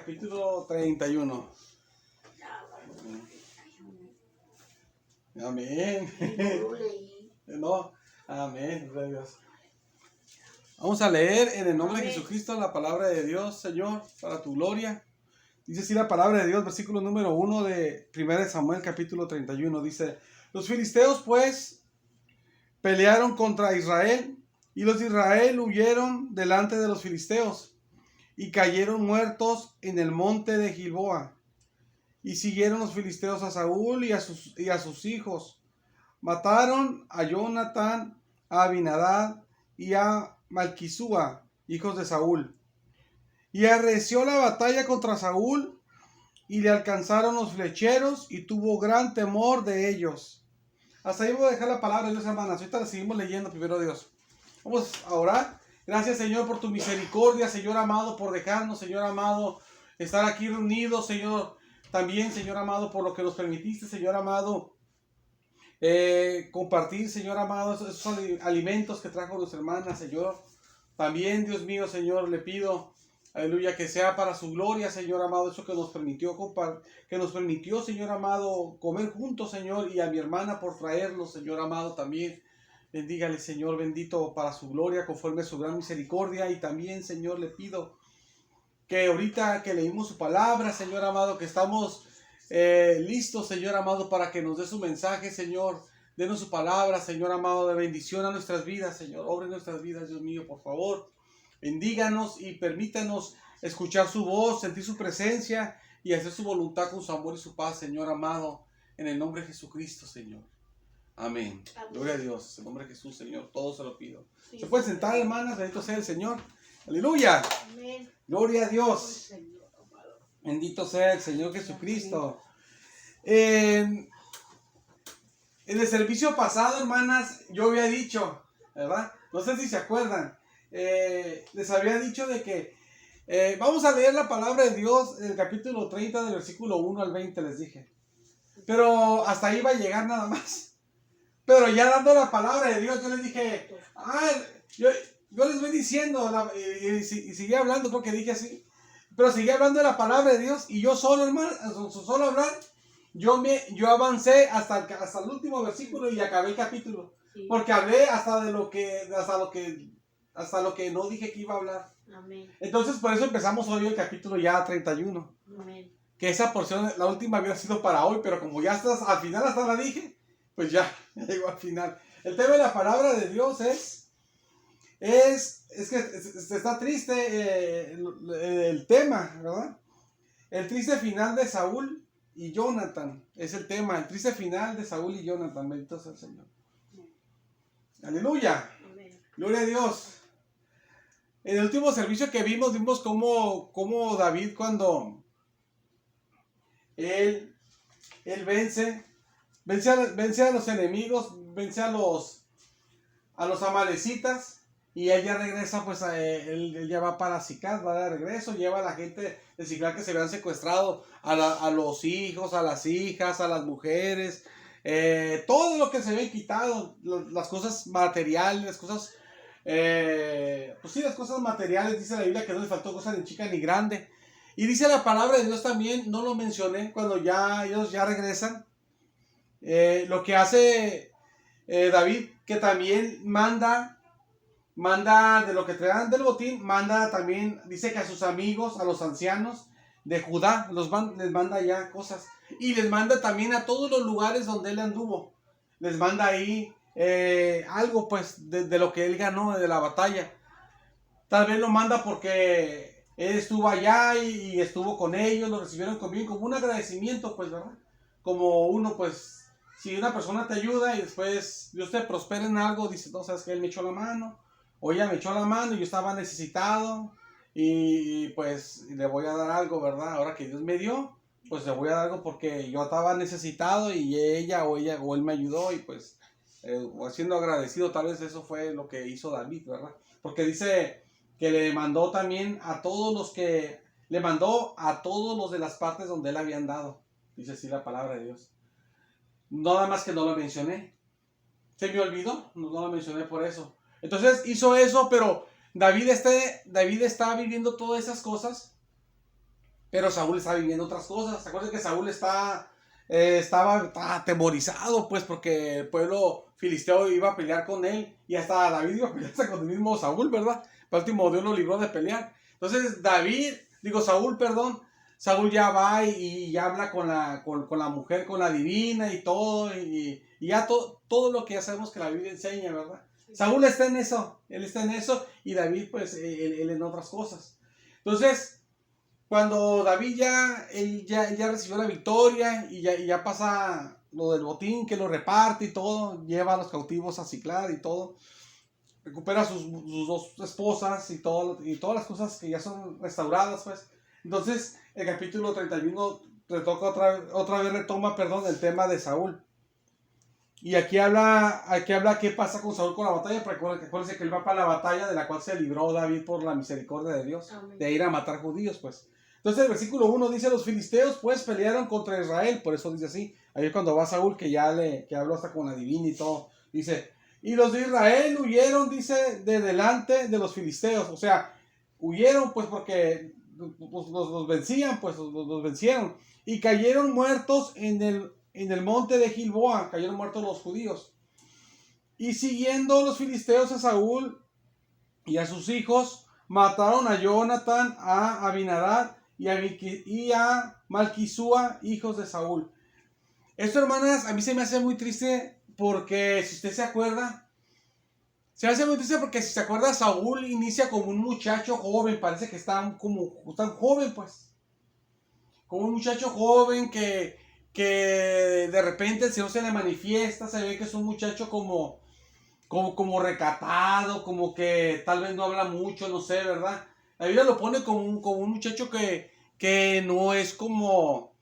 capítulo 31. Amén. No, amén, gloria a Dios. Vamos a leer en el nombre de Jesucristo la palabra de Dios, Señor, para tu gloria. Dice así la palabra de Dios, versículo número 1 de 1 Samuel, capítulo 31. Dice: los filisteos, pues, pelearon contra Israel, y los de Israel huyeron delante de los filisteos, y cayeron muertos en el monte de Gilboa. Y siguieron los filisteos a Saúl y a sus hijos. Mataron a Jonatán, a Abinadab y a Malquisúa, hijos de Saúl. Y arreció la batalla contra Saúl, y le alcanzaron los flecheros, y tuvo gran temor de ellos. Hasta ahí voy a dejar la palabra de Dios, hermanas. Ahorita la seguimos leyendo, primero Dios. Vamos a orar. Gracias, Señor, por tu misericordia, Señor amado, por dejarnos, Señor amado, estar aquí reunidos, Señor. También, Señor amado, por lo que nos permitiste, Señor amado, compartir, Señor amado, esos alimentos que trajo nuestra hermana, Señor. También, Dios mío, Señor, le pido, aleluya, que sea para su gloria, Señor amado, eso que nos permitió, Señor amado, comer juntos, Señor, y a mi hermana por traerlo, Señor amado, también. Bendígale, Señor, bendito para su gloria, conforme a su gran misericordia. Y también, Señor, le pido que ahorita que leímos su palabra, Señor amado, que estamos listos, Señor amado, para que nos dé su mensaje, Señor. Denos su palabra, Señor amado, de bendición a nuestras vidas, Señor. Obre nuestras vidas, Dios mío, por favor. Bendíganos y permítanos escuchar su voz, sentir su presencia y hacer su voluntad con su amor y su paz, Señor amado. En el nombre de Jesucristo, Señor. Amén. Amén. Gloria a Dios. En nombre de Jesús, Señor. Todo se lo pido. Sí, ¿se pueden sentar, hermanas? Bendito sea el Señor. Aleluya. Amén. Gloria a Dios. Bendito sea el Señor Jesucristo. En el servicio pasado, hermanas, yo había dicho, ¿verdad? No sé si se acuerdan. Les había dicho de que vamos a leer la palabra de Dios en el capítulo 30, del versículo 1 al 20, les dije. Pero hasta ahí va a llegar nada más. Pero ya dando la palabra de Dios, yo les dije, yo les voy diciendo, y seguí hablando, creo que dije así, pero seguí hablando de la palabra de Dios, y yo solo, hermano, solo hablar, yo avancé hasta el último versículo y acabé el capítulo, sí. Porque hablé hasta lo que no dije que iba a hablar. Amén. Entonces por eso empezamos hoy el capítulo ya 31. Amén. Que esa porción, la última había sido para hoy, pero como ya estás al final hasta la dije, pues ya llegó al final. El tema de la palabra de Dios es que está triste el tema, ¿verdad? El triste final de Saúl y Jonathan es el tema. El triste final de Saúl y Jonathan. Bendito sea el Señor. Aleluya. Amén. Gloria a Dios. En el último servicio que vimos cómo David, cuando él vence a los enemigos, vence a los amalecitas, y él ya regresa, pues él ya va para Siclag, va de regreso, lleva a la gente de Siclag que se habían secuestrado, a los hijos, a las hijas, a las mujeres, todo lo que se habían quitado, las cosas materiales, las cosas, pues sí, las cosas materiales, dice la Biblia que no les faltó cosa ni chica ni grande. Y dice la palabra de Dios también, no lo mencioné, cuando ellos ya regresan, lo que hace David, que también manda de lo que traen del botín, manda también, dice que a sus amigos, a los ancianos de Judá, les manda ya cosas. Y les manda también a todos los lugares donde él anduvo. Les manda ahí algo, pues, de lo que él ganó de la batalla. Tal vez lo manda porque él estuvo allá y estuvo con ellos, lo recibieron bien, como un agradecimiento, pues, ¿verdad? Como uno, pues, si una persona te ayuda y después Dios te prospera en algo, dice, no, sabes que él me echó la mano, o ella me echó la mano y yo estaba necesitado, y pues le voy a dar algo, ¿verdad? Ahora que Dios me dio, pues le voy a dar algo porque yo estaba necesitado y ella o él me ayudó, y pues, siendo agradecido, tal vez eso fue lo que hizo David, ¿verdad? Porque dice que le mandó también a todos los de las partes donde él habían dado. Dice así la palabra de Dios. Nada más que no lo mencioné. Se me olvidó, no lo mencioné por eso. Entonces hizo eso, pero David está viviendo todas esas cosas. Pero Saúl está viviendo otras cosas. ¿Se acuerdan que Saúl estaba atemorizado, pues, porque el pueblo filisteo iba a pelear con él, y hasta David iba a pelearse con el mismo Saúl, ¿verdad? Por último, Dios lo libró de pelear. Entonces Saúl, perdón, Saúl ya va y habla con la mujer, con la divina y todo, y ya todo lo que ya sabemos que la Biblia enseña, ¿verdad? Sí. Saúl está en eso, él está en eso, y David, pues, él en otras cosas. Entonces, cuando David ya recibió la victoria, y ya pasa lo del botín, que lo reparte y todo, lleva a los cautivos a Ciclag y todo, recupera sus dos esposas y todas las cosas que ya son restauradas, pues. Entonces, el capítulo 31 otra vez retoma, perdón, el tema de Saúl. Y aquí habla qué pasa con Saúl con la batalla, porque acuérdense que él va para la batalla de la cual se libró David por la misericordia de Dios, amén, de ir a matar judíos, pues. Entonces el versículo 1 dice: los filisteos pues pelearon contra Israel, por eso dice así. Ahí es cuando va Saúl, que habló hasta con la divina y todo. Dice: y los de Israel huyeron, dice, de delante de los filisteos. O sea, huyeron pues porque los vencían, pues los vencieron. Y cayeron muertos en el monte de Gilboa, cayeron muertos los judíos. Y siguiendo los filisteos a Saúl y a sus hijos, mataron a Jonatán, a Abinadab y a Malquisúa, hijos de Saúl. Esto, hermanas, a mí se me hace muy triste, porque si usted se acuerda, porque si se acuerda, Saúl inicia como un muchacho joven, parece que está como tan joven, pues. Como un muchacho joven que de repente el Señor se le manifiesta, se ve que es un muchacho como recatado, como que tal vez no habla mucho, no sé, ¿verdad? La Biblia lo pone como un muchacho que no es como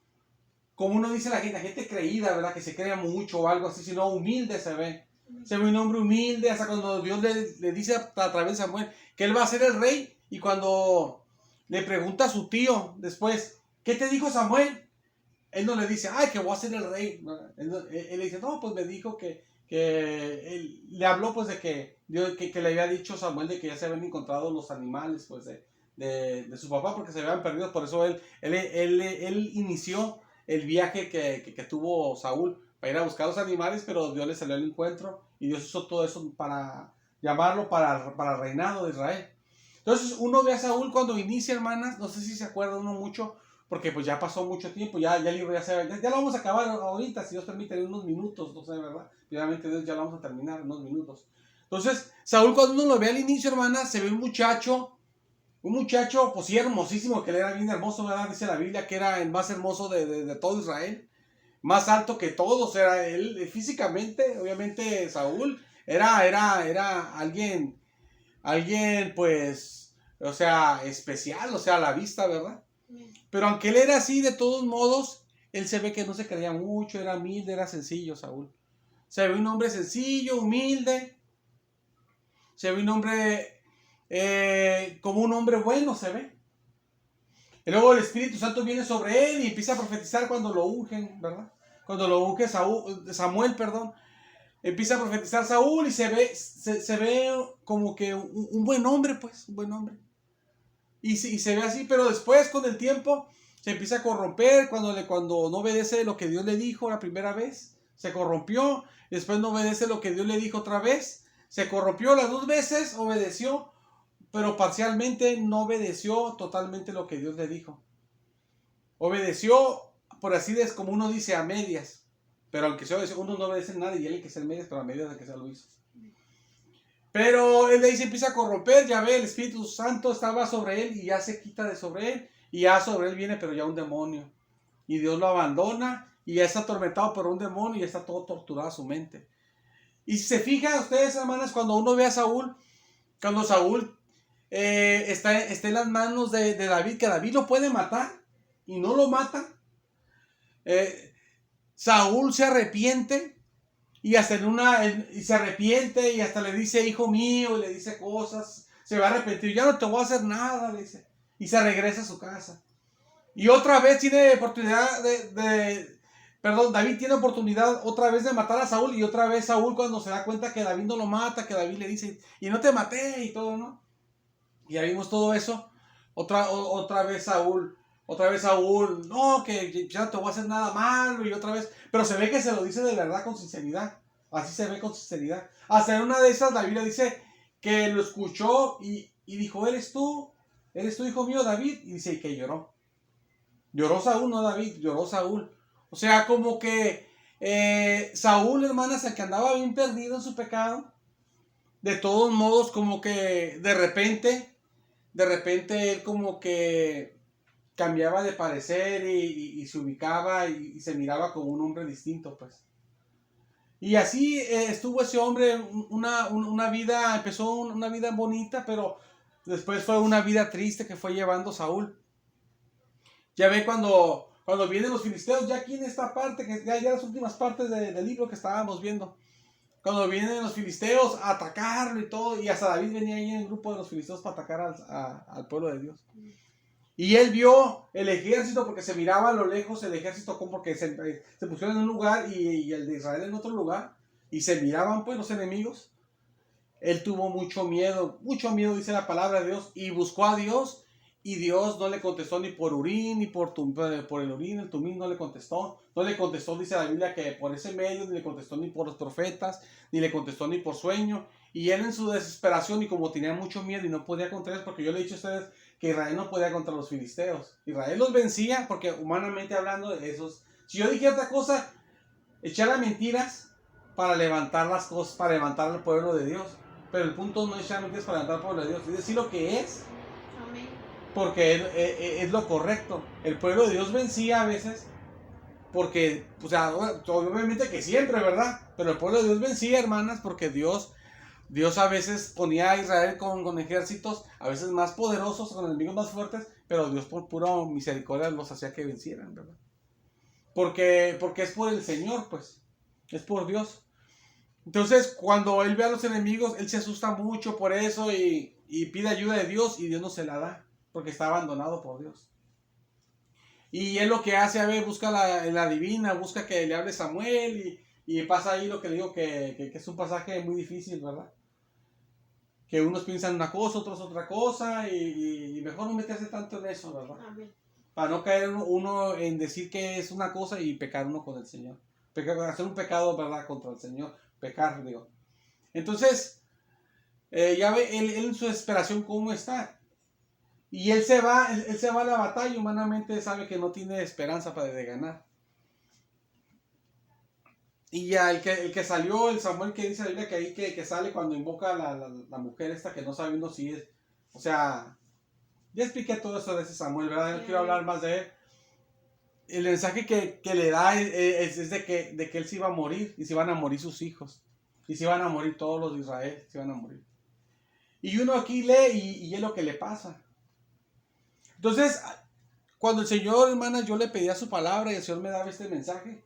uno dice la gente creída, ¿verdad? Que se crea mucho o algo así, sino humilde se ve. Se ve un hombre humilde, hasta cuando Dios le dice a través de Samuel que él va a ser el rey, y cuando le pregunta a su tío después: ¿qué te dijo Samuel? Él no le dice: ay, que voy a ser el rey. Él le dice: no, pues me dijo que él le habló, pues, de que le había dicho Samuel de que ya se habían encontrado los animales, pues, de su papá, porque se habían perdido. Por eso él inició el viaje que tuvo Saúl para ir a buscar los animales, pero Dios le salió al encuentro, y Dios usó todo eso para llamarlo para reinado de Israel. Entonces uno ve a Saúl cuando inicia, hermanas, no sé si se acuerda uno mucho, porque pues ya pasó mucho tiempo, ya el libro ya lo vamos a acabar ahorita, si Dios permite, en unos minutos, no sé, ¿verdad? Finalmente Dios ya lo vamos a terminar en unos minutos. Entonces, Saúl, cuando uno lo ve al inicio, hermanas, se ve un muchacho, pues sí, hermosísimo, que él era bien hermoso, ¿verdad? Dice la Biblia que era el más hermoso de todo Israel, más alto que todos, era él físicamente. Obviamente Saúl era alguien, pues, o sea, especial, o sea, a la vista, ¿verdad? Pero aunque él era así, de todos modos, él se ve que no se creía mucho, era humilde, era sencillo, Saúl. Se ve un hombre sencillo, humilde, se ve un hombre como un hombre bueno, se ve. Y luego el Espíritu Santo viene sobre él y empieza a profetizar cuando lo ungen, ¿verdad? Cuando lo unge Samuel, perdón. Empieza a profetizar Saúl, y se ve como que un buen hombre, pues, un buen hombre. Y se ve así, pero después, con el tiempo, se empieza a corromper cuando no obedece lo que Dios le dijo la primera vez. Se corrompió, después no obedece lo que Dios le dijo otra vez. Se corrompió las 2 veces, obedeció, pero parcialmente, no obedeció totalmente lo que Dios le dijo. Obedeció, por así decirlo, como uno dice, a medias. Pero aunque se obedeció, uno no obedece nada, y él hay que ser medias, pero a medias de que se lo hizo. Pero él de ahí se empieza a corromper, ya ve, el Espíritu Santo estaba sobre él y ya se quita de sobre él, y ya sobre él viene pero ya un demonio. Y Dios lo abandona, y ya está atormentado por un demonio, y ya está todo torturado su mente. Y si se fijan ustedes, hermanas, cuando uno ve a Saúl, cuando Saúl está en las manos de David, que David lo puede matar y no lo mata, Saúl se arrepiente. Y hasta se arrepiente, y hasta le dice: hijo mío, y le dice cosas. Se va a arrepentir: ya no te voy a hacer nada, le dice. Y se regresa a su casa. Y otra vez tiene oportunidad David tiene oportunidad otra vez de matar a Saúl. Y otra vez Saúl, cuando se da cuenta que David no lo mata, que David le dice: y no te maté, y todo, ¿no? Y ya vimos todo eso. Otra vez Saúl Otra vez Saúl, no, que ya no te voy a hacer nada malo, y otra vez, pero se ve que se lo dice de verdad con sinceridad, así se ve con sinceridad. Hasta en una de esas la Biblia dice que lo escuchó y dijo, ¿eres tú, hijo mío David? Y dice, y que lloró. Lloró Saúl, no David, lloró Saúl. O sea, como que Saúl, hermanas, el que andaba bien perdido en su pecado, de todos modos, como que de repente él como que cambiaba de parecer y se ubicaba y se miraba como un hombre distinto, pues. Y así estuvo ese hombre una vida, empezó una vida bonita, pero después fue una vida triste que fue llevando Saúl. Ya ve cuando vienen los filisteos, ya aquí en esta parte, que ya las últimas partes del libro que estábamos viendo, cuando vienen los filisteos a atacarlo y todo, y hasta David venía ahí en el grupo de los filisteos para atacar al pueblo de Dios. Y él vio el ejército, porque se miraba a lo lejos el ejército, porque se pusieron en un lugar y el de Israel en otro lugar, y se miraban pues los enemigos. Él tuvo mucho miedo, dice la palabra de Dios, y buscó a Dios, y Dios no le contestó ni por Urín, ni por el Urín, el Tumín no le contestó, dice la Biblia, que por ese medio, ni le contestó ni por los profetas, ni le contestó ni por sueño, y él en su desesperación, y como tenía mucho miedo y no podía contra ellos, porque yo le he dicho a ustedes que Israel no podía contra los filisteos, Israel los vencía, porque humanamente hablando, si yo dijera otra cosa, echara mentiras para levantar las cosas, para levantar al pueblo de Dios. Pero el punto no es echar mentiras para levantar al pueblo de Dios, es decir lo que es. Amén. Porque es lo correcto. El pueblo de Dios vencía a veces, porque, o sea, obviamente que siempre, ¿verdad? Pero el pueblo de Dios vencía, hermanas, porque Dios a veces ponía a Israel con ejércitos, a veces más poderosos, con enemigos más fuertes, pero Dios por pura misericordia los hacía que vencieran, ¿verdad? Porque es por el Señor, pues, es por Dios. Entonces, cuando él ve a los enemigos, él se asusta mucho por eso y pide ayuda de Dios, y Dios no se la da, porque está abandonado por Dios. Y él lo que hace, a ver, busca la divina, busca que le hable Samuel, y pasa ahí lo que le digo, que es un pasaje muy difícil, ¿verdad? Que unos piensan una cosa, otros otra cosa, y mejor no meterse tanto en eso, ¿verdad? Amén. Para no caer uno en decir que es una cosa y pecar uno con el Señor. Hacer un pecado, ¿verdad? Contra el Señor. Pecar, digo. Entonces, ya ve él en su desesperación cómo está. Y él se va a la batalla, humanamente sabe que no tiene esperanza para de ganar. Y ya el que salió, el Samuel, que dice la Biblia que ahí que sale cuando invoca a la mujer esta que no sabe uno si es. O sea, ya expliqué todo eso de ese Samuel, ¿verdad? No quiero hablar más de él. El mensaje que le da es de que él se iba a morir, y se iban a morir sus hijos, y se iban a morir todos los de Israel, se iban a morir. Y uno aquí lee y es lo que le pasa. Entonces, cuando el Señor, hermanas, yo le pedía su palabra y el Señor me daba este mensaje,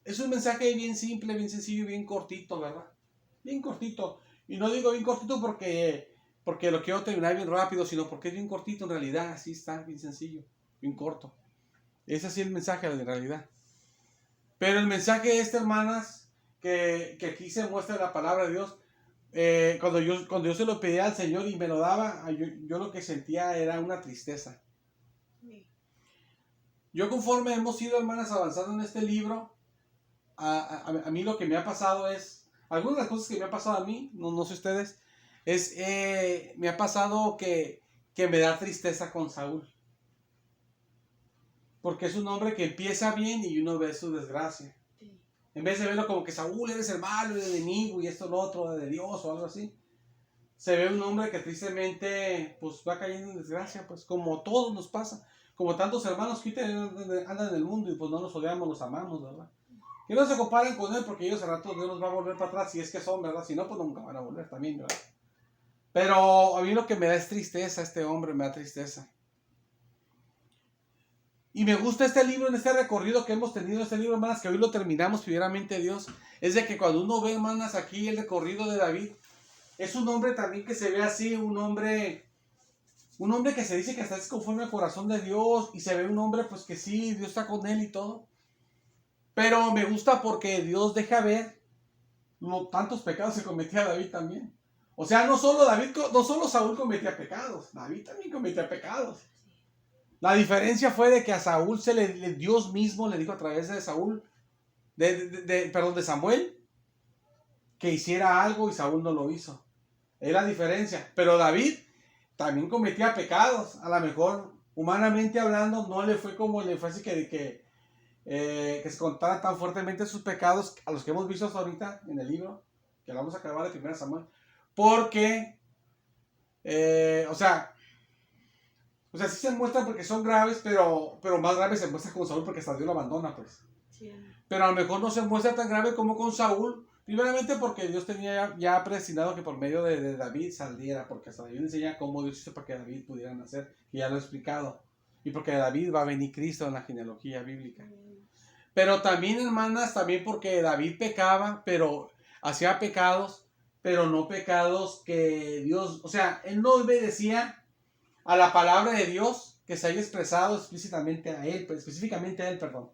es un mensaje bien simple, bien sencillo y bien cortito, ¿verdad? Bien cortito. Y no digo bien cortito porque lo quiero terminar bien rápido, sino porque es bien cortito en realidad, así está, bien sencillo, bien corto. Ese sí es el mensaje en realidad. Pero el mensaje hermanas, que aquí se muestra la palabra de Dios, cuando yo se lo pedía al Señor y me lo daba, yo lo que sentía era una tristeza. Yo, conforme hemos ido, hermanas, avanzando en este libro, a mí lo que me ha pasado es, algunas de las cosas que me ha pasado a mí, no sé ustedes, me ha pasado que me da tristeza con Saúl. Porque es un hombre que empieza bien y uno ve su desgracia. Sí. En vez de verlo como que Saúl eres el malo, el enemigo y esto lo otro de Dios o algo así, se ve un hombre que tristemente pues va cayendo en desgracia, pues como todos nos pasa, como tantos hermanos que andan en el mundo y pues no los odiamos, los amamos, ¿verdad? Que no se comparen con él, porque ellos a rato Dios los va a volver para atrás, si es que son, ¿verdad? Si no, pues nunca van a volver también, ¿verdad? Pero a mí lo que me da es tristeza, este hombre me da tristeza. Y me gusta este libro, en este recorrido que hemos tenido, este libro, hermanas, que hoy lo terminamos, primeramente Dios, es de que cuando uno ve, hermanas, aquí el recorrido de David, es un hombre también que se ve así, un hombre que se dice que hasta es conforme al corazón de Dios, y se ve un hombre pues que sí, Dios está con él y todo. Pero me gusta porque Dios deja ver tantos pecados que cometía David también. O sea, no solo Saúl cometía pecados, David también cometía pecados. La diferencia fue de que a Saúl Dios mismo le dijo a través de Saúl, de Samuel, que hiciera algo y Saúl no lo hizo. Es la diferencia. Pero David también cometía pecados. A lo mejor, humanamente hablando, no le fue como le fue así que se contara tan fuertemente sus pecados a los que hemos visto hasta ahorita en el libro, que vamos a acabar de 1 Samuel. Porque, o sea, sí se muestran porque son graves, pero más graves se muestra con Saúl porque hasta Dios lo abandona, pues. Sí. Pero a lo mejor no se muestra tan grave como con Saúl, primeramente porque Dios tenía ya predestinado que por medio de David saliera, porque hasta David enseña cómo Dios hizo para que David pudiera nacer, y ya lo he explicado. Y porque de David va a venir Cristo en la genealogía bíblica. Pero también, hermanas, también porque David pecaba, pero hacía pecados, pero no pecados que Dios, o sea, él no obedecía a la palabra de Dios que se haya expresado explícitamente a él, específicamente a él, perdón.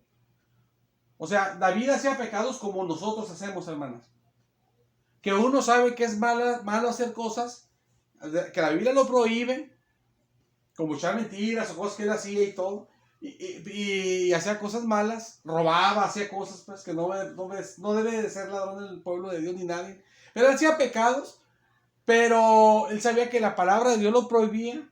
O sea, David hacía pecados como nosotros hacemos, hermanas. Que uno sabe que es malo hacer cosas, que la Biblia lo prohíbe, como echar mentiras o cosas que él hacía y todo, y hacía cosas malas, robaba, hacía cosas pues que no debe de ser ladrón en el pueblo de Dios ni nadie. Pero él hacía pecados, pero él sabía que la palabra de Dios lo prohibía,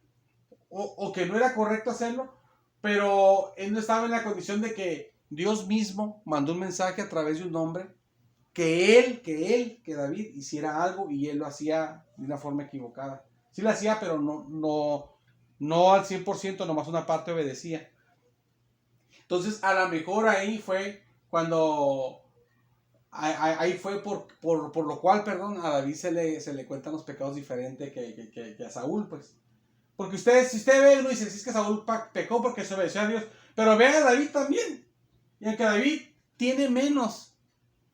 o que no era correcto hacerlo, pero él no estaba en la condición de que Dios mismo mandó un mensaje a través de un hombre que David hiciera algo y él lo hacía de una forma equivocada. Sí lo hacía, pero no al 100%, nomás una parte obedecía. Entonces, a lo mejor ahí fue cuando, ahí fue por lo cual, perdón, a David se le cuentan los pecados diferentes que a Saúl, pues. Porque si usted ve, uno dice, si es que Saúl pecó porque se obedeció a Dios, pero vea a David también. Y aunque David tiene menos,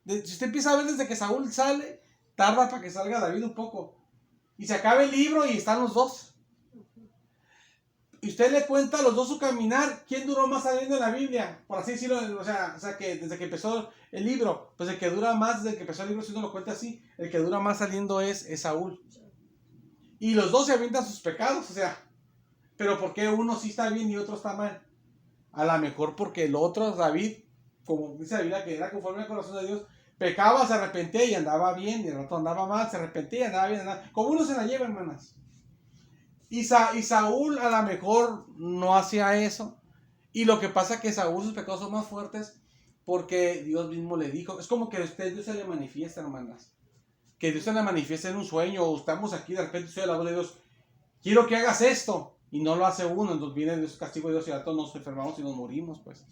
si usted empieza a ver desde que Saúl sale, tarda para que salga David un poco. Y se acaba el libro y están los dos. Y usted le cuenta a los dos su caminar. ¿Quién duró más saliendo en la Biblia? Por así decirlo, o sea que desde que empezó el libro, pues el que dura más desde que empezó el libro, si uno lo cuenta así, el que dura más saliendo es Saúl. Y los dos se avientan sus pecados, o sea, pero ¿por qué uno sí está bien y otro está mal? A lo mejor porque el otro, David, como dice la Biblia, que era conforme al corazón de Dios, pecaba, se arrepentía y andaba bien, y el otro andaba mal, se arrepentía y andaba bien, como uno se la lleva, hermanas. Y Saúl a lo mejor no hacía eso, y lo que pasa es que Saúl, sus pecados son más fuertes porque Dios mismo le dijo, es como que a usted Dios se le manifiesta, hermanas, que Dios se le manifiesta en un sueño, o estamos aquí de repente, soy la voz de Dios, quiero que hagas esto, y no lo hace uno, entonces viene el castigo de Dios y a todos nos enfermamos y nos morimos, pues.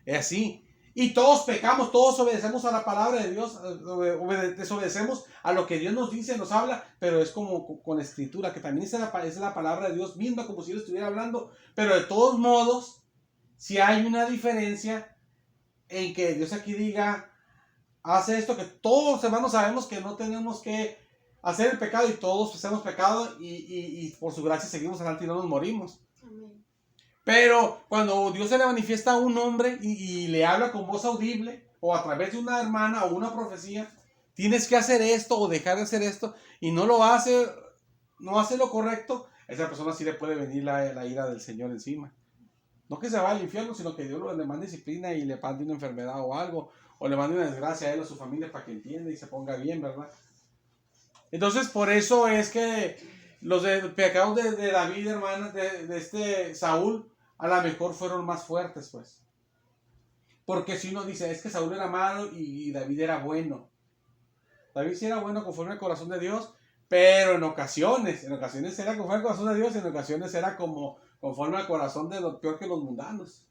Es así. Y todos pecamos, todos obedecemos a la palabra de Dios, desobedecemos a lo que Dios nos dice, nos habla, pero es como con la escritura, que también es la palabra de Dios misma, como si Dios estuviera hablando, pero de todos modos, si hay una diferencia en que Dios aquí diga, hace esto, que todos hermanos sabemos que no tenemos que hacer el pecado y todos hacemos pecado y por su gracia seguimos adelante y no nos morimos. Amén. Pero cuando Dios se le manifiesta a un hombre y le habla con voz audible o a través de una hermana o una profecía, tienes que hacer esto o dejar de hacer esto y no lo hace, no hace lo correcto, a esa persona sí le puede venir la ira del Señor encima. No que se vaya al infierno, sino que Dios le mande disciplina y le mande una enfermedad o algo, o le mande una desgracia a él o a su familia para que entienda y se ponga bien, ¿verdad? Entonces, por eso es que los pecados de David, hermanas, de Saúl, a lo mejor fueron más fuertes, pues. Porque si uno dice, es que Saúl era malo y David era bueno. David sí era bueno conforme al corazón de Dios, pero en ocasiones era conforme al corazón de Dios y en ocasiones era como conforme al corazón de lo peor que los mundanos.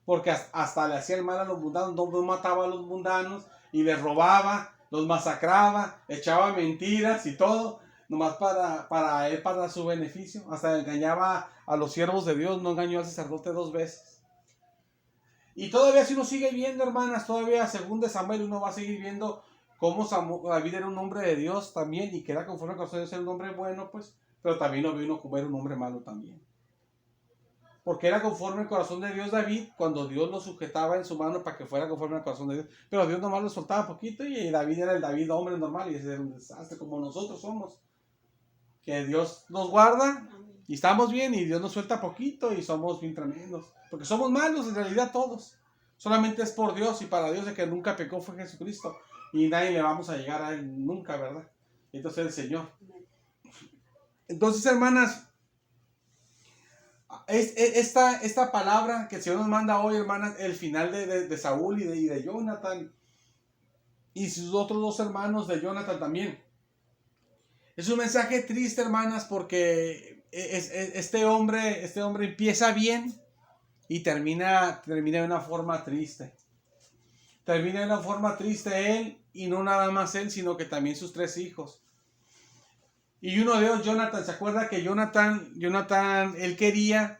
Porque hasta le hacía el mal a los mundanos, no mataba a los mundanos y les robaba, los masacraba, echaba mentiras y todo, nomás para él, para su beneficio. Hasta engañaba a los siervos de Dios, no engañó al sacerdote 2 veces. Y todavía si uno sigue viendo, hermanas, todavía según de Samuel uno va a seguir viendo cómo David era un hombre de Dios también y que era conforme al corazón de Dios, era un hombre bueno, pues, pero también lo vino como era un hombre malo también. Porque era conforme al corazón de Dios David, cuando Dios lo sujetaba en su mano para que fuera conforme al corazón de Dios. Pero Dios nomás lo soltaba poquito y David era el David hombre normal y ese era un desastre como nosotros somos. Que Dios nos guarda Y estamos bien y Dios nos suelta poquito y somos bien tremendos. Porque somos malos en realidad todos. Solamente es por Dios y para Dios el que nunca pecó fue Jesucristo. Y nadie le vamos a llegar a Él nunca, ¿verdad? Entonces el Señor. Entonces, hermanas, esta palabra que el Señor nos manda hoy, hermanas, el final de Saúl y de Jonathan y sus otros dos hermanos de Jonathan también. Es un mensaje triste, hermanas, porque este hombre empieza bien y termina de una forma triste. Termina de una forma triste él, y no nada más él, sino que también sus 3 hijos. Y uno de ellos, Jonathan, ¿se acuerda que Jonathan, él quería?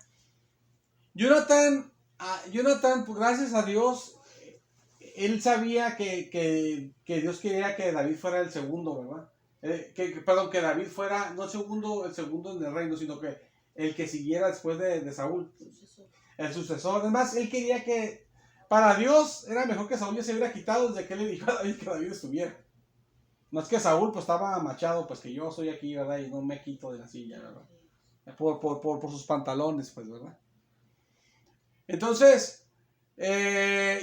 Jonathan, pues, gracias a Dios, él sabía que Dios quería que David fuera el segundo, ¿verdad? Que David fuera, no el segundo en el reino, sino que el que siguiera después de Saúl. El sucesor. Además, él quería que, para Dios, era mejor que Saúl ya se hubiera quitado desde que él le dijo a David que David estuviera. No es que Saúl pues estaba machado, pues que yo soy aquí, ¿verdad? Y no me quito de la silla, ¿verdad? Por sus pantalones, pues, ¿verdad? Entonces,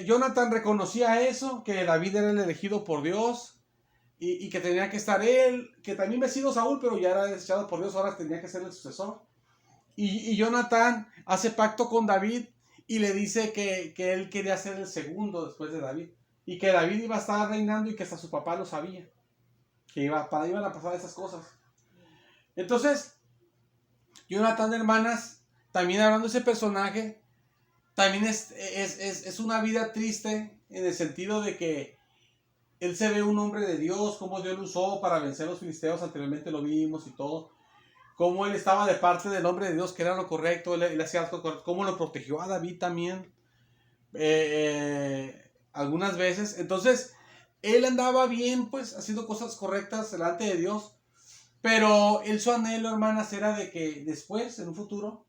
Jonathan reconocía eso, que David era el elegido por Dios. Y que tenía que estar él, que también había sido Saúl, pero ya era desechado por Dios, ahora tenía que ser el sucesor. Y Jonathan hace pacto con David y le dice que él quería ser el segundo después de David. Y que David iba a estar reinando y que hasta su papá lo sabía. Que iban a pasar esas cosas. Entonces, Jonathan, hermanas, también hablando de ese personaje, también es una vida triste en el sentido de que él se ve un hombre de Dios, cómo Dios lo usó para vencer a los filisteos, anteriormente lo vimos y todo. Cómo él estaba de parte del hombre de Dios, que era lo correcto, él hacía algo correcto. Cómo lo protegió a David también, algunas veces. Entonces, él andaba bien, pues, haciendo cosas correctas delante de Dios. Pero su anhelo, hermanas, era de que después, en un futuro,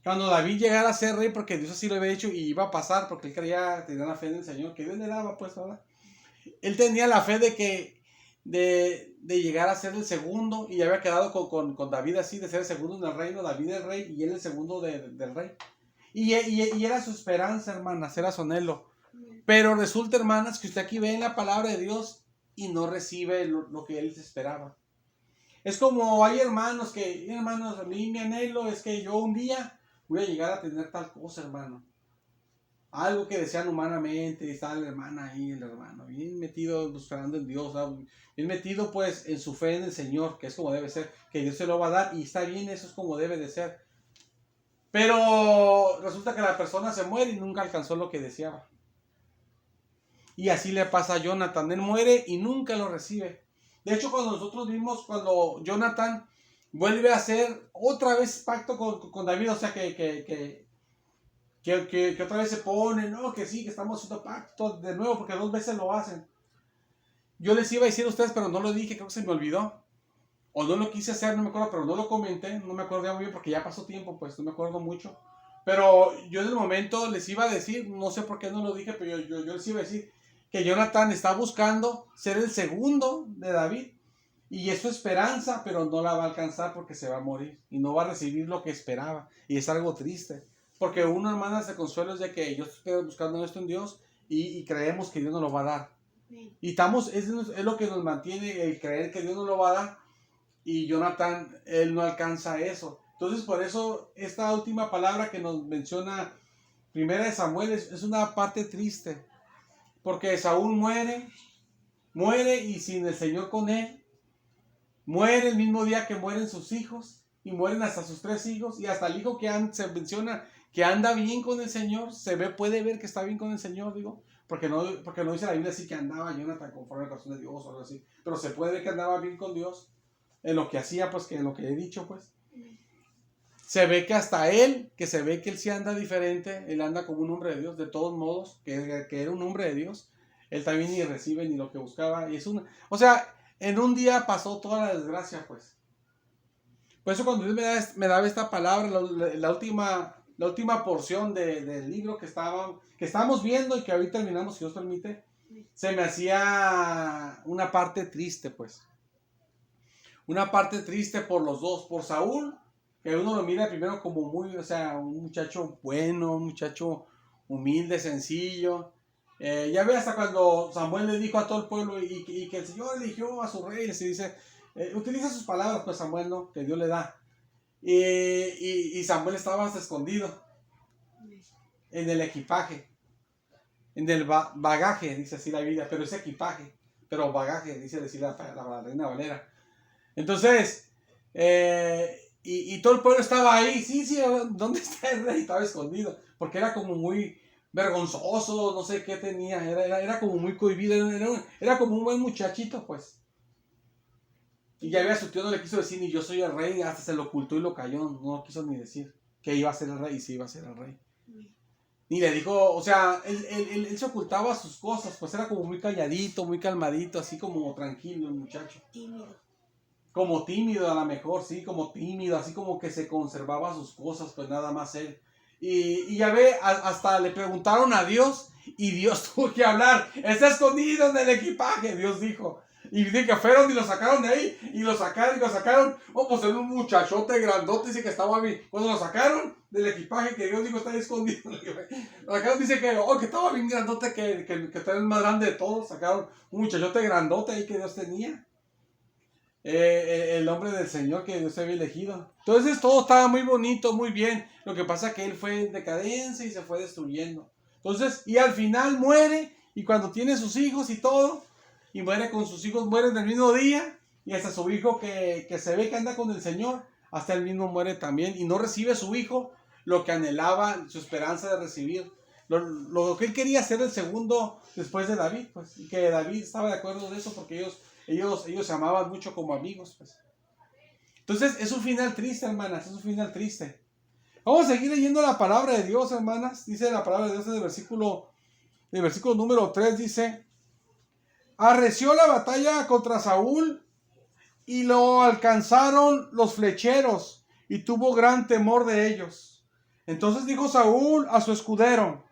cuando David llegara a ser rey, porque Dios así lo había hecho y iba a pasar, porque él tenía la fe en el Señor, que Dios le daba, pues, ¿verdad? Él tenía la fe de llegar a ser el segundo, y había quedado con David así, de ser el segundo en el reino, David el rey y él el segundo del rey. Y era su esperanza, hermanas, era su anhelo. Pero resulta, hermanas, que usted aquí ve en la palabra de Dios y no recibe lo que él esperaba. Es como hay hermanos a mí mi anhelo es que yo un día voy a llegar a tener tal cosa, hermano. Algo que desean humanamente, y está la hermana ahí, el hermano, bien metido buscando en Dios, ¿sabes? Bien metido pues en su fe en el Señor, que es como debe ser, que Dios se lo va a dar, y está bien, eso es como debe de ser. Pero resulta que la persona se muere y nunca alcanzó lo que deseaba. Y así le pasa a Jonathan, él muere y nunca lo recibe. De hecho, cuando Jonathan vuelve a hacer otra vez pacto con David, o sea que otra vez se pone, no, que sí, que estamos haciendo pacto de nuevo, porque 2 veces lo hacen. Yo les iba a decir a ustedes, pero no lo dije, creo que se me olvidó. O no lo quise hacer, no me acuerdo, pero no lo comenté, no me acuerdo muy bien, porque ya pasó tiempo, pues no me acuerdo mucho. Pero yo en el momento les iba a decir, no sé por qué no lo dije, pero yo les iba a decir que Jonathan está buscando ser el segundo de David. Y es su esperanza, pero no la va a alcanzar porque se va a morir. Y no va a recibir lo que esperaba. Y es algo triste. Porque uno, hermanas, de consuelo es de que yo estoy buscando esto en Dios y creemos que Dios nos lo va a dar. Y es lo que nos mantiene, el creer que Dios nos lo va a dar. Y Jonathan, él no alcanza eso. Entonces, por eso, esta última palabra que nos menciona Primera de Samuel es una parte triste. Porque Saúl muere y sin el Señor con él. Muere el mismo día que mueren sus hijos. Y mueren hasta sus 3 hijos. Y hasta el hijo que se menciona que anda bien con el Señor. Puede ver que está bien con el Señor, digo. Porque no dice la Biblia así que andaba Jonathan conforme al corazón de Dios o algo así. Pero se puede ver que andaba bien con Dios. En lo que hacía, pues, que en lo que he dicho, pues. Se ve que hasta él, que se ve que él sí anda diferente. Él anda como un hombre de Dios, de todos modos. Que era un hombre de Dios. Él también ni recibe ni lo que buscaba. Y o sea, en un día pasó toda la desgracia, pues. Por eso cuando Dios me daba esta palabra, la última porción del libro que estábamos viendo y que ahorita terminamos, si Dios permite, se me hacía una parte triste, pues. Una parte triste por los dos, por Saúl que uno lo mira primero como muy, o sea, un muchacho bueno, un muchacho humilde, sencillo. Ya ve hasta cuando Samuel le dijo a todo el pueblo y que el Señor eligió a su rey, se dice, utiliza sus palabras, pues Samuel, ¿no? Que Dios le da. Y Samuel estaba hasta escondido en el equipaje, en el bagaje, dice así la Biblia, pero es equipaje, pero bagaje, dice la Reina Valera. Entonces, y todo el pueblo estaba ahí, sí, ¿dónde está el rey? Estaba escondido, porque era como muy vergonzoso, no sé qué tenía, era como muy cohibido, era como un buen muchachito, pues. Y ya había su tío, no le quiso decir ni yo soy el rey, hasta se lo ocultó y lo cayó, no quiso ni decir que iba a ser el rey y sí iba a ser el rey. Ni le dijo, o sea, él se ocultaba sus cosas, pues era como muy calladito, muy calmadito, así como tranquilo el muchacho. Tímido. Como tímido a lo mejor, sí, como tímido, así como que se conservaba sus cosas, pues nada más él. Y ya ve, hasta le preguntaron a Dios y Dios tuvo que hablar. Está escondido en el equipaje, Dios dijo. Y dice que fueron y lo sacaron de ahí. Y lo sacaron. Oh, pues era un muchachote grandote, dice que estaba bien. Cuando lo sacaron del equipaje, que Dios dijo está ahí escondido. Lo sacaron, dice que estaba bien grandote, que era el más grande de todos. Sacaron un muchachote grandote ahí que Dios tenía. El nombre del Señor que Dios había elegido. Entonces todo estaba muy bonito, muy bien. Lo que pasa es que él fue en decadencia y se fue destruyendo. Entonces, y al final muere, y cuando tiene sus hijos y todo, y muere con sus hijos, muere en el mismo día, y hasta su hijo que se ve que anda con el Señor, hasta él mismo muere también, y no recibe su hijo lo que anhelaba, su esperanza de recibir. Lo que él quería ser el segundo después de David, pues, y que David estaba de acuerdo de eso porque ellos se amaban mucho como amigos, pues. Entonces, es un final triste, hermanas, es un final triste. Vamos a seguir leyendo la palabra de Dios, hermanas. Dice la palabra de Dios en el versículo número 3, dice, arreció la batalla contra Saúl y lo alcanzaron los flecheros y tuvo gran temor de ellos. Entonces dijo Saúl a su escudero,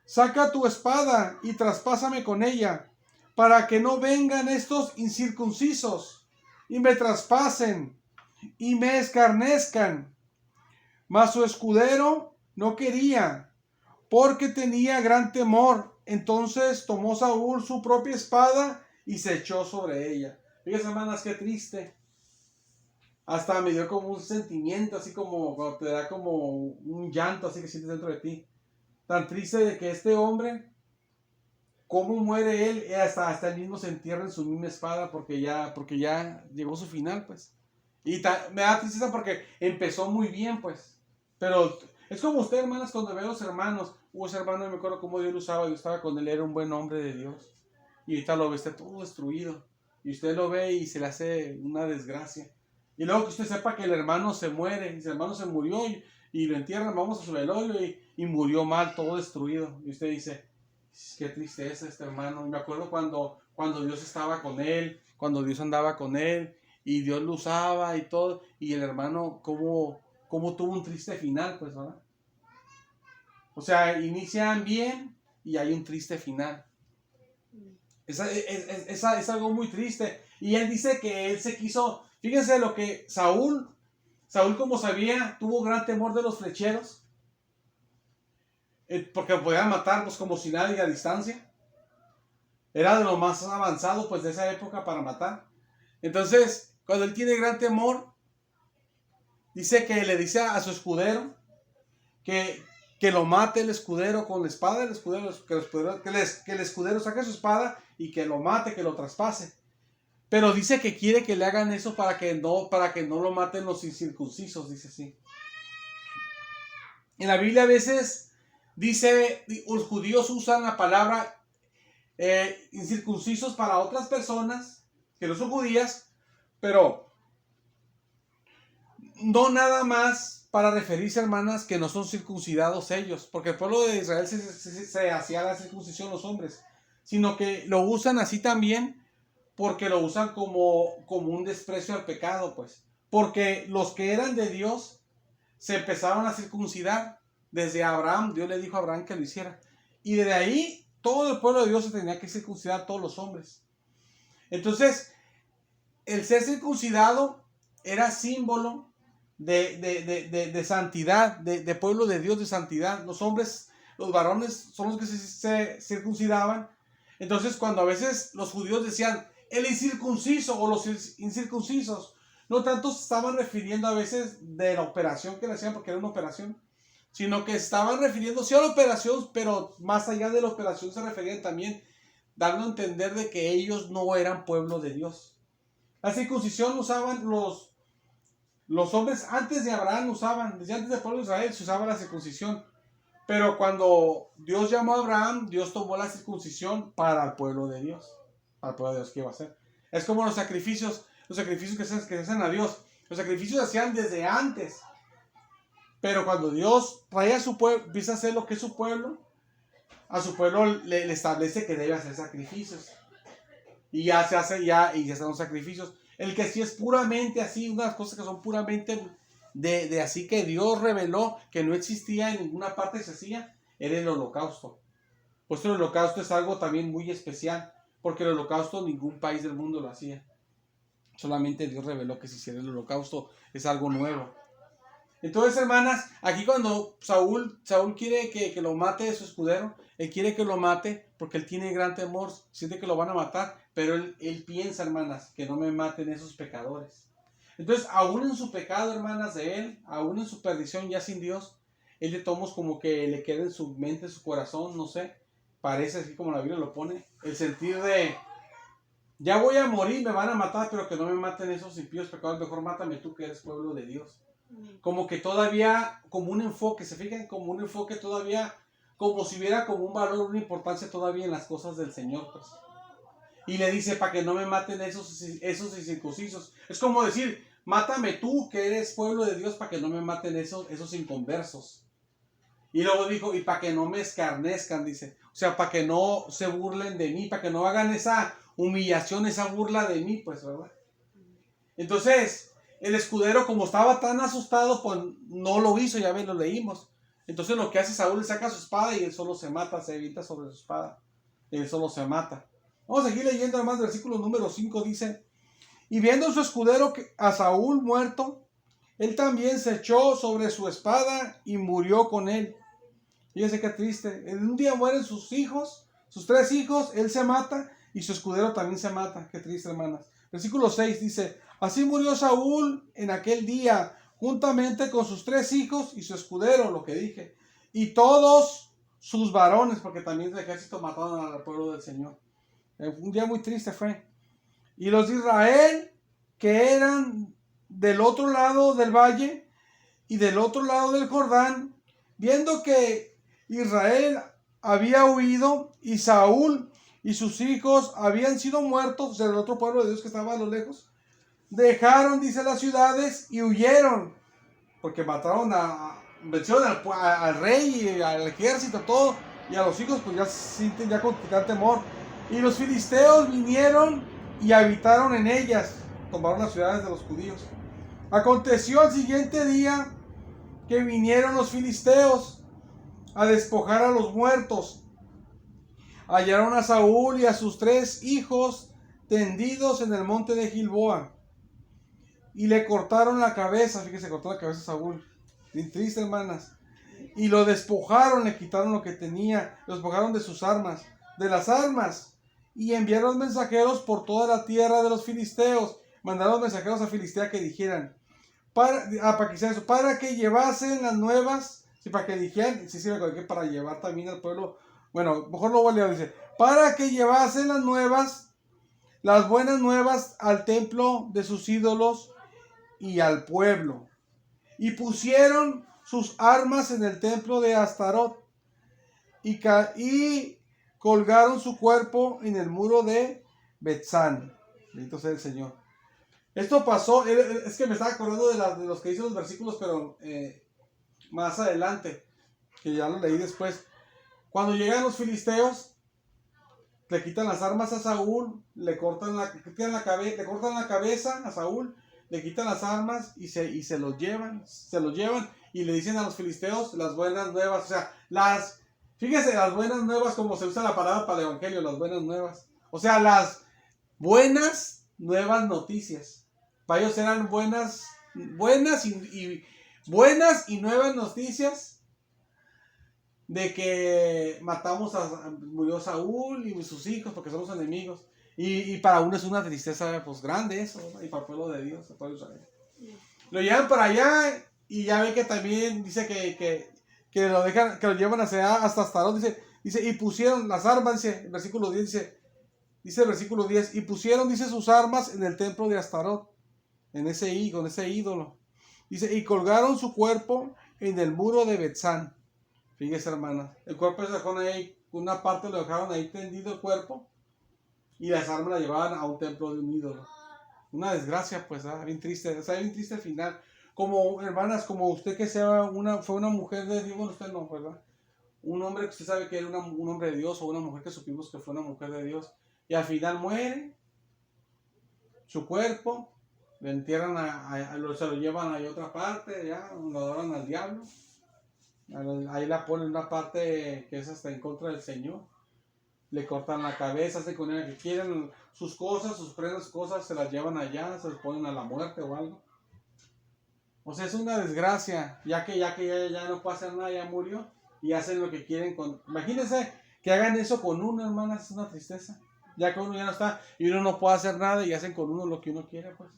saca tu espada y traspásame con ella, para que no vengan estos incircuncisos y me traspasen y me escarnezcan. Mas su escudero no quería, porque tenía gran temor. Entonces tomó Saúl su propia espada y se echó sobre ella. Fíjense, hermanas, qué triste. Hasta me dio como un sentimiento, así como cuando te da como un llanto, así que sientes dentro de ti. Tan triste de que este hombre, cómo muere él, hasta él mismo se entierra en su misma espada porque ya llegó su final, pues. Y me da tristeza porque empezó muy bien, pues. Pero es como usted, hermanas, cuando ve a los hermanos. Ese hermano, me acuerdo cómo Dios lo usaba. Yo estaba con él, era un buen hombre de Dios. Y ahorita lo ve, está todo destruido. Y usted lo ve y se le hace una desgracia. Y luego que usted sepa que el hermano se muere. Y el hermano se murió y lo entierran, vamos a su velorio y murió mal, todo destruido. Y usted dice, qué tristeza este hermano. Y me acuerdo cuando Dios estaba con él, cuando Dios andaba con él. Y Dios lo usaba y todo. Y el hermano, cómo tuvo un triste final, pues, ¿verdad? O sea, inician bien y hay un triste final. Es algo muy triste. Y él dice que él se quiso. Fíjense lo que Saúl como sabía, tuvo gran temor de los flecheros. Porque podían matarlos como si nadie a distancia. Era de lo más avanzado, pues, de esa época para matar. Entonces, cuando él tiene gran temor, dice que le dice a su escudero que lo mate el escudero con la espada, que el escudero saque su espada y que lo mate, que lo traspase. Pero dice que quiere que le hagan eso para que no lo maten los incircuncisos, dice así. En la Biblia a veces dice, los judíos usan la palabra incircuncisos para otras personas que no son judías, pero no nada más para referirse, hermanas, que no son circuncidados ellos, porque el pueblo de Israel se hacía la circuncisión los hombres, sino que lo usan así también porque lo usan como un desprecio al pecado, pues. Porque los que eran de Dios se empezaron a circuncidar desde Abraham. Dios le dijo a Abraham que lo hiciera. Y desde ahí todo el pueblo de Dios se tenía que circuncidar, todos los hombres. Entonces, el ser circuncidado era símbolo de santidad, de pueblo de Dios, de santidad. Los hombres, los varones son los que se circuncidaban. Entonces, cuando a veces los judíos decían el incircunciso o los incircuncisos, no tanto se estaban refiriendo a veces de la operación que le hacían, porque era una operación, sino que estaban refiriendo sí a la operación, pero más allá de la operación se referían también dando a entender de que ellos no eran pueblo de Dios. La circuncisión usaban los hombres antes de Abraham, usaban, desde antes del pueblo de Israel se usaba la circuncisión. Pero cuando Dios llamó a Abraham, Dios tomó la circuncisión para el pueblo de Dios. Para el pueblo de Dios que iba a hacer. Es como los sacrificios que se hacen a Dios. Los sacrificios se hacían desde antes. Pero cuando Dios trae a su pueblo, empieza a hacer lo que es su pueblo, a su pueblo le establece que debe hacer sacrificios. Y ya se hace, y ya están los sacrificios. El que sí es puramente así, unas cosas que son puramente de así que Dios reveló que no existía en ninguna parte se hacía, era el holocausto. Pues el holocausto es algo también muy especial, porque el holocausto ningún país del mundo lo hacía. Solamente Dios reveló que se hiciera el holocausto, es algo nuevo. Entonces, hermanas, aquí cuando Saúl quiere que lo mate de su escudero, él quiere que lo mate porque él tiene gran temor, siente que lo van a matar, pero él piensa, hermanas, que no me maten esos pecadores. Entonces, aún en su pecado, hermanas, de él, aún en su perdición ya sin Dios, él de tomos como que le queda en su mente, en su corazón, no sé, parece así como la Biblia lo pone, el sentir de, ya voy a morir, me van a matar, pero que no me maten esos impíos pecadores, mejor mátame tú que eres pueblo de Dios. Como que todavía, como un enfoque, se fijan, como un enfoque todavía, como si hubiera como un valor, una importancia todavía en las cosas del Señor, pues. Y le dice, para que no me maten esos incircuncisos. Es como decir, mátame tú, que eres pueblo de Dios, para que no me maten esos inconversos. Y luego dijo, y para que no me escarnezcan, dice. O sea, para que no se burlen de mí, para que no hagan esa humillación, esa burla de mí, pues, ¿verdad? Entonces, el escudero, como estaba tan asustado, pues no lo hizo, ya ven, lo leímos. Entonces lo que hace Saúl, le saca su espada y él solo se mata, se evita sobre su espada. Él solo se mata. Vamos a seguir leyendo además, versículo número 5 dice, y viendo su escudero a Saúl muerto, él también se echó sobre su espada y murió con él. Fíjense qué triste. En un día mueren sus hijos, sus 3 hijos, él se mata y su escudero también se mata. Qué triste, hermanas. Versículo 6 dice, así murió Saúl en aquel día, juntamente con sus 3 hijos y su escudero, lo que dije, y todos sus varones, porque también el ejército mataron al pueblo del Señor. Un día muy triste fue. Y los de Israel, que eran del otro lado del valle y del otro lado del Jordán, viendo que Israel había huido y Saúl y sus hijos habían sido muertos, o sea, del otro pueblo de Dios que estaba a lo lejos, dejaron, dice, las ciudades y huyeron, porque vencieron al rey y al ejército, todo, y a los hijos pues ya sienten ya con gran temor. Y los filisteos vinieron y habitaron en ellas, tomaron las ciudades de los judíos. Aconteció al siguiente día que vinieron los filisteos a despojar a los muertos. Hallaron a Saúl y a sus 3 hijos tendidos en el monte de Gilboa. Y le cortaron la cabeza. Fíjense, cortó la cabeza a Saúl. Bien triste, hermanas. Y lo despojaron, le quitaron lo que tenía. Lo despojaron de sus armas. De las armas. Y enviaron mensajeros por toda la tierra de los filisteos. Mandaron mensajeros a Filistea que dijeran. Para que llevasen las nuevas. Sí, para que dijeran. Sí, para llevar también al pueblo. Bueno, mejor lo voy a leer, dice, para que llevasen las buenas nuevas al templo de sus ídolos y al pueblo. Y pusieron sus armas en el templo de Astarot y colgaron su cuerpo en el muro de Betzán. Bendito sea el Señor. Esto pasó, es que me estaba acordando de los que dicen los versículos, pero más adelante, que ya lo leí después. Cuando llegan los filisteos, le quitan las armas a Saúl, le cortan la cabeza a Saúl, le quitan las armas y se los llevan y le dicen a los filisteos las buenas nuevas. O sea, fíjese, las buenas nuevas, como se usa la palabra para el evangelio, las buenas nuevas. O sea, las buenas nuevas noticias. Para ellos eran buenas buenas buenas y nuevas noticias de que murió Saúl y sus hijos porque somos enemigos. Y para uno es una tristeza pues grande eso, ¿no? Y para el pueblo de Dios, el pueblo de Israel. Lo llevan para allá y ya ve que también dice que lo dejan, que lo llevan hasta Astarot, dice, y pusieron las armas, dice, el versículo 10, dice el versículo 10, y pusieron, dice, sus armas en el templo de Astarot, con ese ídolo. Dice, y colgaron su cuerpo en el muro de Betzán. Fíjese, hermana, el cuerpo se dejó ahí, una parte lo dejaron ahí tendido el cuerpo, y las armas la llevaban a un templo de un ídolo. Una desgracia, pues, bien triste, o sea, bien triste el final. Como, hermanas, como usted que fue una mujer de Dios, bueno, usted no, ¿verdad? Un hombre que usted sabe que era un hombre de Dios, o una mujer que supimos que fue una mujer de Dios, y al final muere, su cuerpo, lo entierran, se lo llevan a otra parte, ya, lo adoran al diablo, ahí la ponen en una parte que es hasta en contra del Señor. Le cortan la cabeza, hacen con ella que quieren sus cosas, sus prendas, cosas, se las llevan allá, se las ponen a la muerte o algo. O sea, es una desgracia, ya que ya no puede hacer nada, ya murió, y hacen lo que quieren con... Imagínense que hagan eso con uno, hermana, es una tristeza. Ya que uno ya no está, y uno no puede hacer nada, y hacen con uno lo que uno quiere, pues.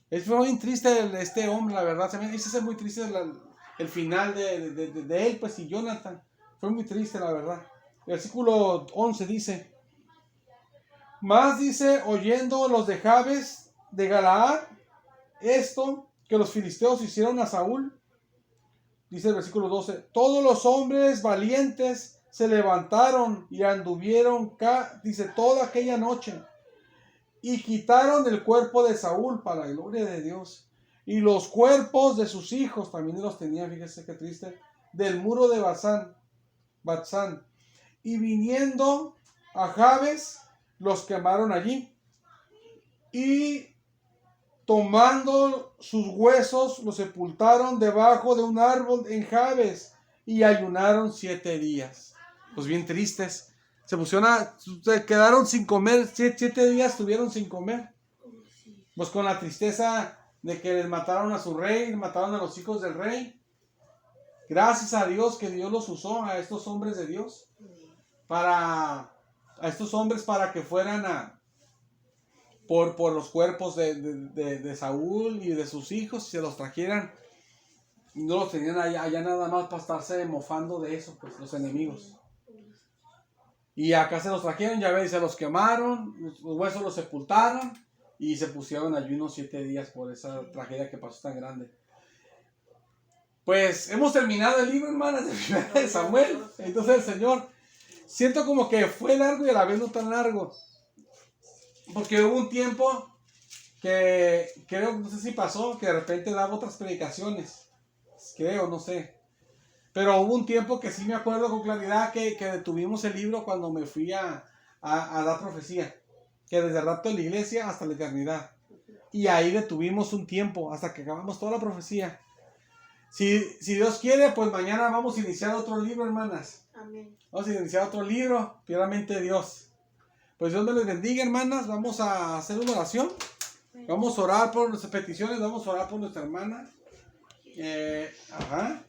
Es muy triste este hombre, la verdad, se me dice muy triste el final de él, pues, y Jonathan. Fue muy triste, la verdad. Versículo 11 dice, más dice, oyendo los de Jabes de Galaad, esto que los filisteos hicieron a Saúl, dice el versículo 12, todos los hombres valientes se levantaron y anduvieron, dice, toda aquella noche, y quitaron el cuerpo de Saúl para la gloria de Dios, y los cuerpos de sus hijos, también los tenían, fíjese qué triste, del muro de Batzán. Y viniendo a Jabes, los quemaron allí. Y tomando sus huesos, los sepultaron debajo de un árbol en Jabes. Y ayunaron 7 días. Pues bien tristes. Se quedaron sin comer. 7 días estuvieron sin comer. Pues con la tristeza de que les mataron a su rey, mataron a los hijos del rey. Gracias a Dios que Dios los usó, a estos hombres de Dios. A estos hombres para que fueran por los cuerpos de Saúl y de sus hijos, y se los trajeran, y no los tenían allá nada más para estarse mofando de eso, pues los enemigos. Y acá se los trajeron, ya ven, se los quemaron, los huesos los sepultaron, y se pusieron ayunos 7 días por esa tragedia que pasó tan grande. Pues hemos terminado el libro, hermanas, de Samuel. Entonces el Señor, siento como que fue largo y a la vez no tan largo. Porque hubo un tiempo que creo, no sé si pasó, que de repente daba otras predicaciones. Creo, no sé. Pero hubo un tiempo que sí me acuerdo con claridad que detuvimos el libro cuando me fui a dar profecía. Que desde el rato de la iglesia hasta la eternidad. Y ahí detuvimos un tiempo hasta que acabamos toda la profecía. Si Dios quiere, pues mañana vamos a iniciar otro libro, hermanas. Amén. Vamos a iniciar otro libro, primeramente Dios. Pues Dios me les bendiga, hermanas. Vamos a hacer una oración. Vamos a orar por nuestras peticiones. Vamos a orar por nuestra hermana. Ajá.